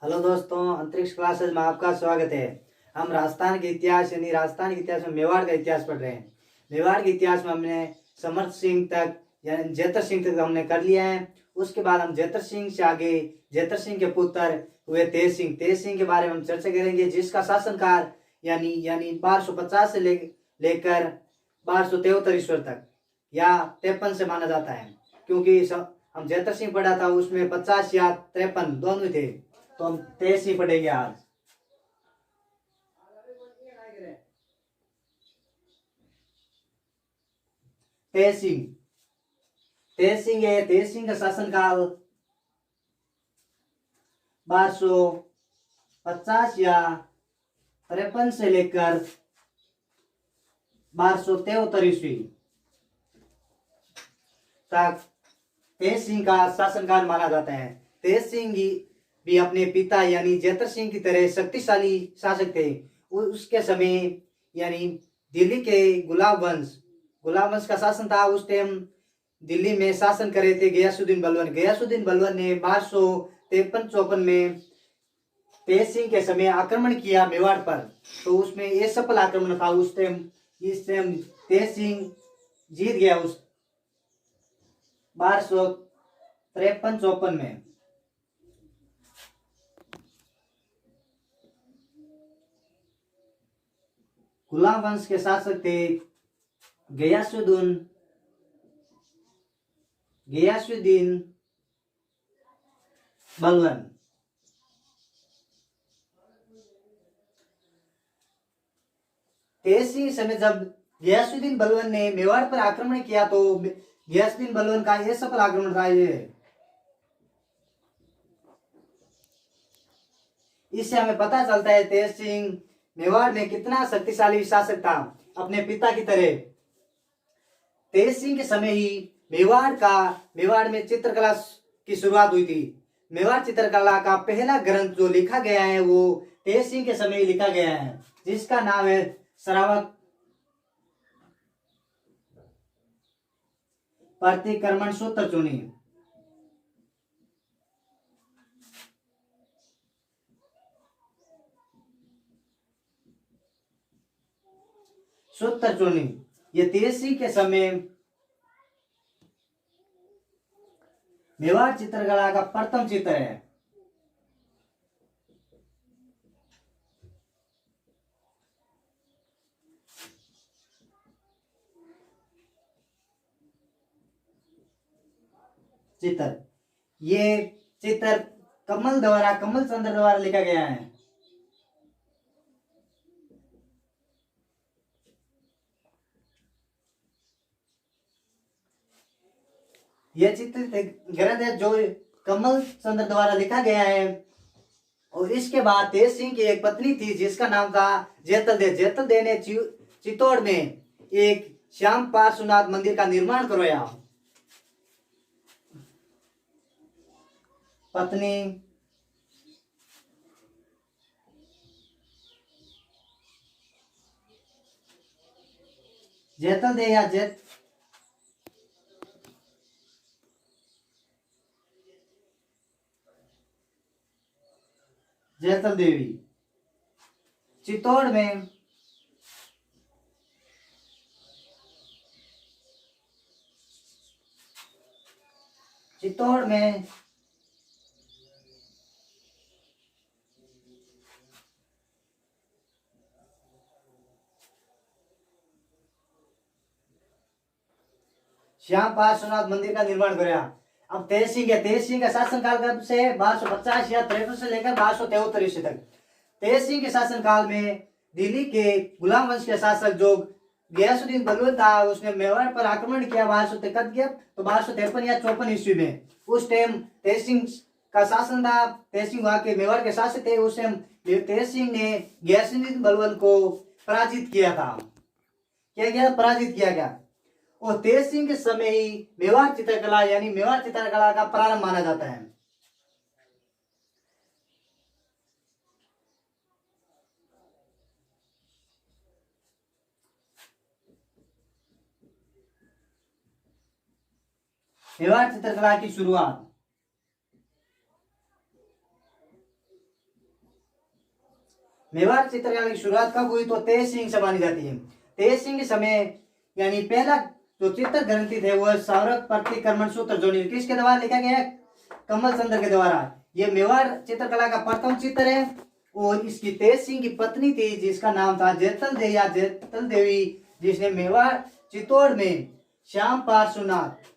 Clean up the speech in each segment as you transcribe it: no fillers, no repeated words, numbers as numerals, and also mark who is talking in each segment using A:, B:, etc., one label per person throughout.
A: Hello दोस्तों, अंतरिक्ष classes में आपका स्वागत है। हम राजस्थान के इतिहास यानी राजस्थान के इतिहास में मेवाड़ का इतिहास पढ़ रहे हैं। मेवाड़ के इतिहास में हमने समर्थ सिंह तक यानी जेतर सिंह तक हमने कर लिया है। उसके बाद हम जेतर सिंह से आगे जेतर सिंह के पुत्र हुए तेज सिंह के बारे में हम चर्चा करेंगे, जिसका शासनकाल यानी यानी 1250 से लेकर 1273 ईस्वी तक या 53 से माना जाता है, क्योंकि हम जेतर सिंह पढ़ा था उसमें 50 या 53 दोनों थे। तो हम तेज ही पढ़ेंगे आज। तेज सिंह तेज सिंह का शासनकाल 1250 या 53 से लेकर 1273 ईस्वी तक तेज सिंह का शासनकाल माना जाता है। तेज सिंह भी अपने पिता यानी जेतर सिंह की तरह शक्तिशाली शासक थे। उसके समय यानी दिल्ली के गुलाब वंश का शासन था। उस टाइम दिल्ली में शासन कर रहे थे गयासुद्दीन बलबन ने 1253-54 में तेज सिंह के समय आक्रमण किया मेवाड़ पर। तो उसमें ये सफल आक्रमण था। इस टाइम तेज सिंह जीत गया उस 1253-54 में। गुलाम वंश के शासक थे गयासुद्दीन बलबन। तेज सिंह समय जब गयासुद्दीन बलबन ने मेवाड़ पर आक्रमण किया तो गयासुद्दीन बलबन का यह सफल आक्रमण था। इससे हमें पता चलता है तेज सिंह मेवाड़ में कितना शक्तिशाली शासक था, अपने पिता की तरह। तेज सिंह के समय ही मेवाड़ में चित्रकला की शुरुआत हुई थी। मेवाड़ चित्रकला का पहला ग्रंथ जो लिखा गया है वो तेज सिंह के समय ही लिखा गया है, जिसका नाम है श्रावक प्रतिक्रमण सूत्र चुनी। ये तेज सिंह के समय मेवाड़ चित्रकला का प्रथम चित्र है। ये चित्र कमल चंद्र द्वारा लिखा गया है। यह चित्र ग्रंथ है जो कमल चंद्र द्वारा लिखा गया है। और इसके बाद तेज सिंह की एक पत्नी थी जिसका नाम था जेतल दे ने चित्तौड़ में एक श्याम पार्श्वनाथ मंदिर का निर्माण करवाया। पत्नी जेतल दे या जेतल देवी चित्तौड़ में श्याम पार्श्वनाथ मंदिर का निर्माण कराया। अब तेज सिंह का शासनकाल कब से 1250 या 53 से लेकर 1273 ईस्वी तक। तेज सिंह के शासनकाल में दिल्ली के गुलाम वंश के शासक जो गयासुद्दीन बलबन था उसने मेवाड़ पर आक्रमण किया 1253 या 54 ईस्वी में। उस टाइम तेज सिंह का शासन था। तेज सिंह वहां के मेवाड़ के शासक थे। उस टाइम तेज सिंह ने गयासुद्दीन बलबन को पराजित किया था। पराजित किया गया। और तेज सिंह के समय ही मेवाड़ चित्रकला का प्रारंभ माना जाता है। मेवाड़ चित्रकला की शुरुआत मेवाड़ चित्रकला की शुरुआत कब हुई? तो तेज सिंह से मानी जाती है। तेज सिंह के समय यानी पहला जो चित्र ग्रंथित है वह सौरभ प्रतिक्रमण सूत्र जोड़ी किसके द्वारा लिखा गया है? कमल चंद्र के द्वारा। ये मेवाड़ चित्रकला का प्रथम चित्र है और इसकी तेज सिंह की पत्नी थी जिसका नाम था जैतल देवी या जैतल देवी, जिसने मेवाड़ चित्तौड़ में श्याम पार्श्वनाथ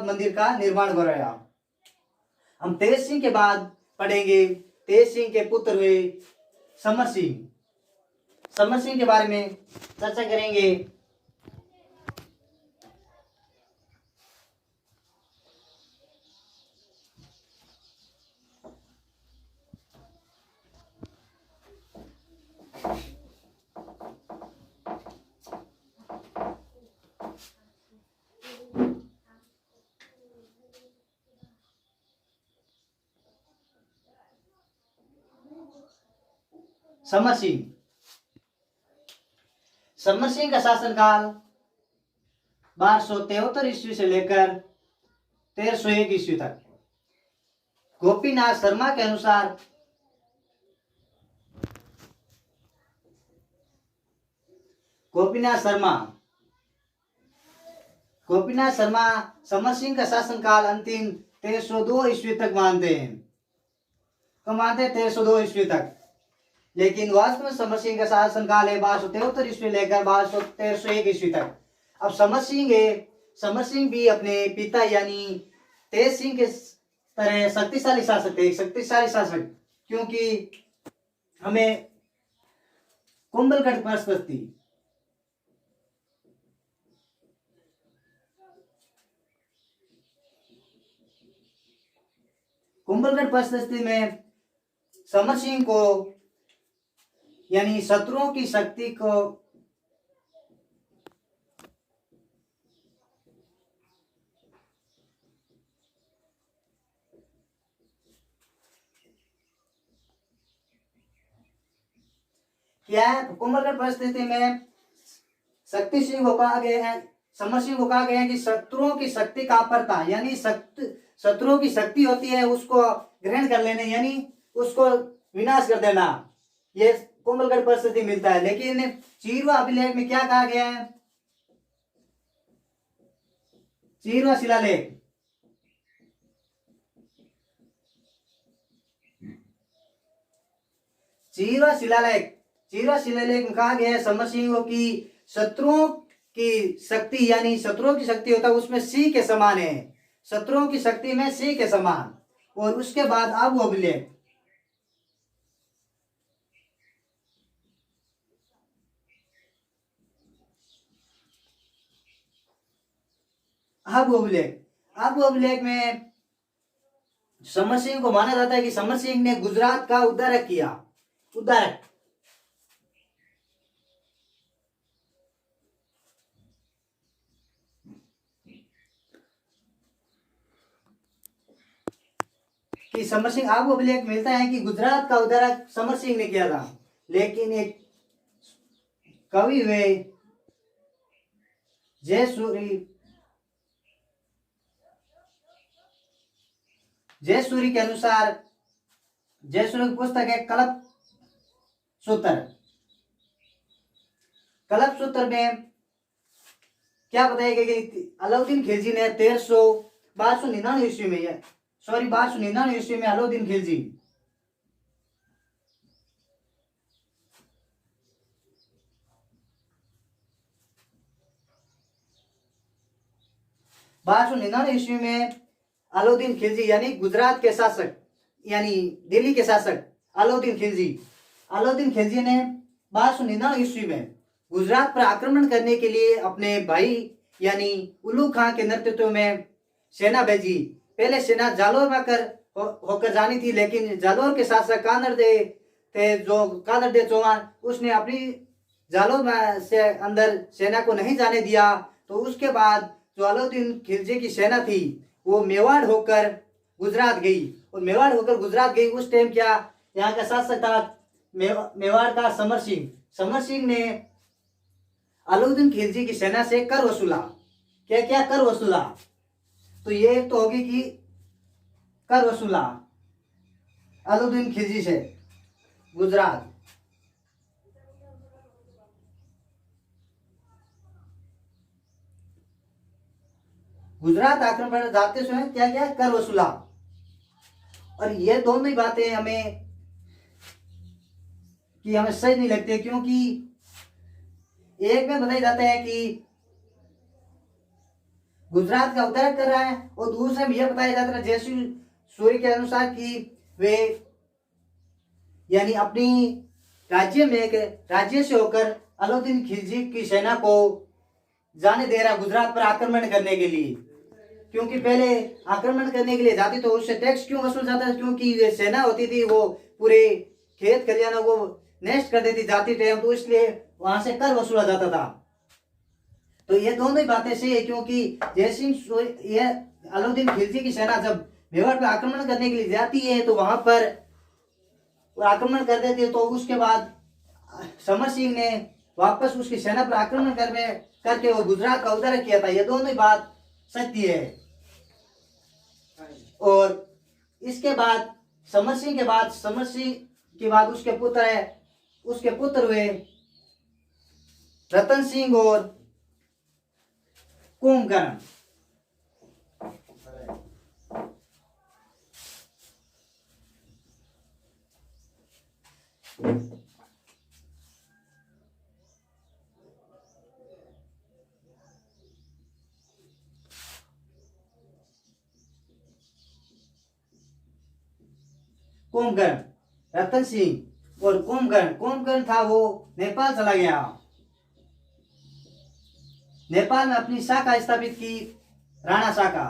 A: मंदिर का निर्माण कराया। हम तेज सिंह के बाद पढ़ेंगे तेज सिंह के पुत्र हुए समर सिंह। समर सिंह के बारे में चर्चा करेंगे। समर सिंह का शासनकाल 1273 ईस्वी से लेकर 1301 ईस्वी तक। गोपीनाथ शर्मा के अनुसार गोपीनाथ शर्मा समर सिंह का शासनकाल अंतिम 1302 ईस्वी तक मानते हैं। कब मानते हैं? 1302 ईस्वी तक। लेकिन वास्तव में समर सिंह का शासनकाल है 1273 ईस्वी लेकर 1301 ईस्वी तक। अब समर सिंह भी अपने पिता यानी तेज सिंह के तरह शक्तिशाली शासक थे, क्योंकि हमें कुंभलगढ़ प्रशस्ति में समर सिंह को यानी शत्रुओं की शक्ति को क्या है? कुंभलगढ़ परिस्थिति में शक्ति सिंह को कहा गया है, समर सिंह को कहा गया है कि शत्रुओं की शक्ति का अपरता यानी शत्रुओं की शक्ति होती है उसको ग्रहण कर लेने यानी उसको विनाश कर देना, ये कुंभलगढ़ परिस्थिति मिलता है। लेकिन चीरवा अभिलेख में क्या कहा गया है? चीरवा शिलालेख में कहा गया है समर सिंह की शत्रुओं की शक्ति यानी शत्रुओं की शक्ति होता है उसमें सिंह के समान है, शत्रुओं की शक्ति में सिंह के समान। और उसके बाद अब वो अभिलेख अभिलेख में समर सिंह को माना जाता है कि समर सिंह ने गुजरात का उद्धारक किया। कि समर सिंह आपको अभिलेख मिलता है कि गुजरात का उद्धारक समर सिंह ने किया था। लेकिन एक कवि हुए जयसूरी के अनुसार जयसूरी की पुस्तक है कल्प सूत्र में क्या बताया गया कि अलाउद्दीन खिलजी ने 1299 ईस्वी में 1299 ईस्वी में अलाउद्दीन खिलजी 1299 ईस्वी में अलाउद्दीन खिलजी यानी गुजरात के शासक यानी दिल्ली के शासक अलाउद्दीन खिलजी ने 1299 ईस्वी में गुजरात पर आक्रमण करने के लिए अपने भाई यानी उल्लू खां के नेतृत्व में सेना भेजी। पहले सेना जालोर में होकर जानी थी, लेकिन जालोर के शासक कादर दे चौहान उसने अपनी जालोर में से अंदर सेना को नहीं जाने दिया। तो उसके बाद जो अलाउद्दीन खिलजी की सेना थी वो मेवाड़ होकर गुजरात गई। उस टाइम क्या यहाँ का शासक था मेवाड़ का समर सिंह ने अलाउद्दीन खिलजी की सेना से कर वसूला। क्या कर वसूला? तो ये तो होगी कि कर वसूला अलाउद्दीन खिलजी से। गुजरात। गुजरात आक्रमण पर जाते समय क्या किया, कर वसूला। और ये दोनों ही बातें हमें सही नहीं लगती, क्योंकि एक में बताया जाता है कि गुजरात का उद्धार कर रहा है, और दूसरे में यह बताया जाता है जैसू सूर्य के अनुसार कि वे यानी अपनी राज्य से होकर अलाउद्दीन खिलजी की सेना को जाने दे रहा गुजरात पर आक्रमण करने के लिए। क्योंकि पहले आक्रमण करने के लिए जाती तो उससे टैक्स क्यों वसूल जाता है, क्योंकि ये सेना होती थी वो पूरे खेत खलियाना को नष्ट कर देती जाती टाइम, तो इसलिए वहां से कर वसूला जाता था। तो ये दोनों ही बातें सही है, क्योंकि जयसिंह ये अलाउद्दीन खिलजी की सेना जब मेवाड़ पर आक्रमण करने के लिए जाती है तो वहां पर वो आक्रमण कर देती है, तो उसके बाद समर सिंह ने वापस उसकी सेना पर आक्रमण करके वो गुजरात का उद्धार किया था। ये दोनों ही बात सत्य है। और इसके बाद समर सिंह के बाद उसके पुत्र हुए रतन सिंह और कुंभकर्ण। कुंभकर्ण, रतन सिंह और कुंभकर्ण था वो नेपाल चला गया। नेपाल में अपनी शाखा स्थापित की, राणा शाखा।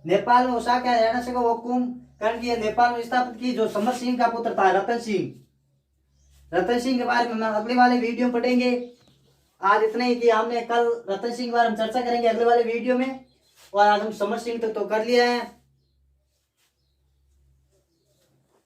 A: नेपाल में वो शाखा राणा शाखा वो कुंभकर्ण की नेपाल में स्थापित की, जो समर सिंह का पुत्र था रतन सिंह के बारे में हम अगले वाले वीडियो में पढ़ेंगे। आज इतना ही कि हमने कल रतन सिंह के बारे में चर्चा करेंगे अगले वाले वीडियो में, और आज हम समर सिंह तक तो कर लिया है।